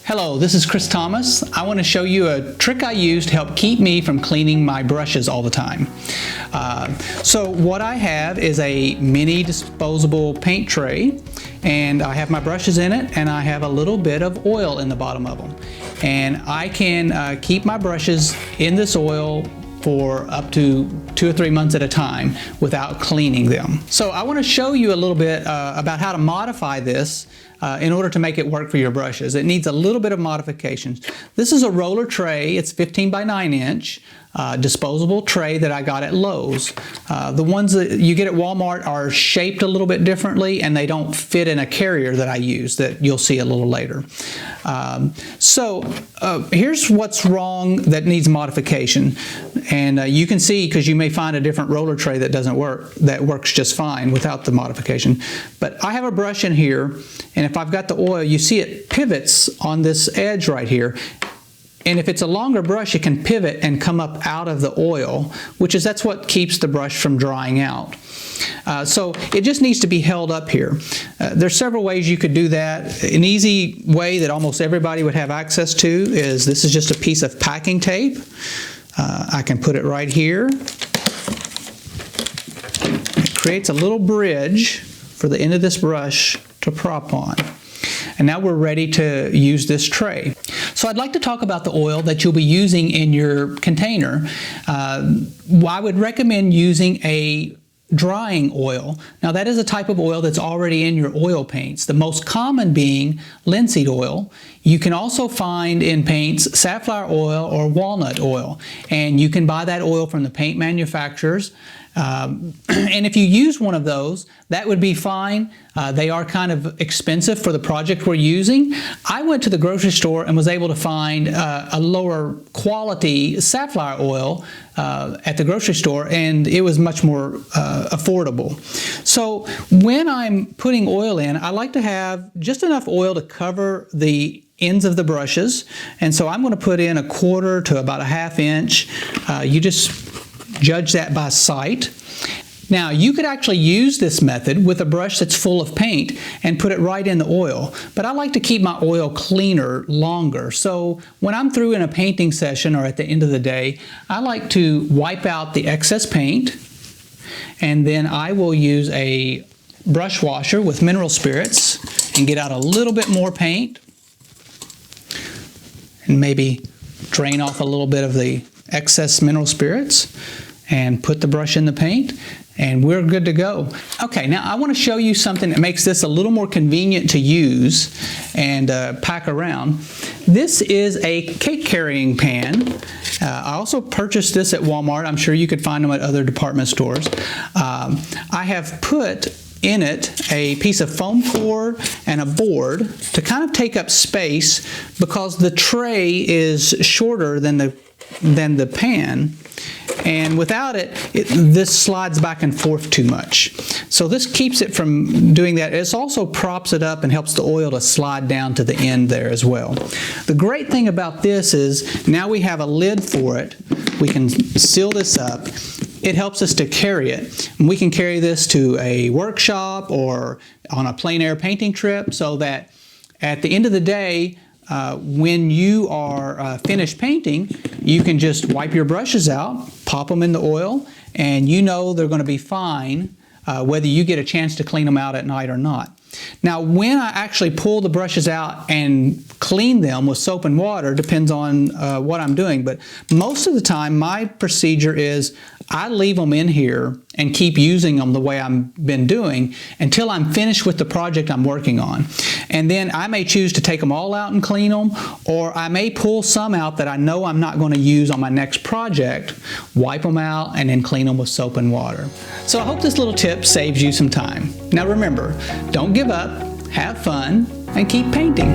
Hello, this is Chris Thomas. I want to show you a trick I use to help keep me from cleaning my brushes all the time. So what I have is a mini disposable paint tray, and I have my brushes in it, and I have a little bit of oil in the bottom of them. And I can keep my brushes in this oil for up to 2 or 3 months at a time without cleaning them. So I want to show you a little bit about how to modify this in order to make it work for your brushes. It needs a little bit of modifications. This is a roller tray. It's 15 by 9 inch disposable tray that I got at Lowe's. The ones that you get at Walmart are shaped a little bit differently, and they don't fit in a carrier that I use that you'll see a little later. Here's what's wrong that needs modification. And you can see, because you may find a different roller tray that doesn't work, that works just fine without the modification. But I have a brush in here, and if I've got the oil, you see it pivots on this edge right here. And if it's a longer brush, it can pivot and come up out of the oil, that's what keeps the brush from drying out. So it just needs to be held up here. There's several ways you could do that. An easy way that almost everybody would have access to is this is just a piece of packing tape. I can put it right here. It creates a little bridge for the end of this brush to prop on. And now we're ready to use this tray. So I'd like to talk about the oil that you'll be using in your container. I would recommend using a drying oil. Now that is a type of oil that's already in your oil paints, the most common being linseed oil. You can also find in paints safflower oil or walnut oil, and you can buy that oil from the paint manufacturers. And if you use one of those, that would be fine. They are kind of expensive for the project we're using. I went to the grocery store and was able to find a lower quality safflower oil at the grocery store, and it was much more affordable. So when I'm putting oil in, I like to have just enough oil to cover the ends of the brushes, and so I'm going to put in 1/4 to about 1/2 inch. You just judge that by sight. Now you could actually use this method with a brush that's full of paint and put it right in the oil, but I like to keep my oil cleaner longer. So when I'm through in a painting session or at the end of the day, I like to wipe out the excess paint, and then I will use a brush washer with mineral spirits and get out a little bit more paint and maybe drain off a little bit of the excess mineral spirits and put the brush in the paint, and we're good to go. Okay, now I want to show you something that makes this a little more convenient to use and pack around. This is a cake carrying pan. I also purchased this at Walmart. I'm sure you could find them at other department stores. I have put in it a piece of foam core and a board to kind of take up space because the tray is shorter than the pan, and without it, this slides back and forth too much. So this keeps it from doing that. It also props it up and helps the oil to slide down to the end there as well. The great thing about this is now we have a lid for it. We can seal this up. It helps us to carry it. And we can carry this to a workshop or on a plein air painting trip, so that at the end of the day, when you are finished painting, you can just wipe your brushes out, pop them in the oil, and you know they're going to be fine whether you get a chance to clean them out at night or not. Now, when I actually pull the brushes out and clean them with soap and water, depends on what I'm doing, but most of the time my procedure is I leave them in here and keep using them the way I've been doing until I'm finished with the project I'm working on. And then I may choose to take them all out and clean them, or I may pull some out that I know I'm not going to use on my next project, wipe them out, and then clean them with soap and water. So I hope this little tip saves you some time. Now remember, don't give up, have fun, and keep painting.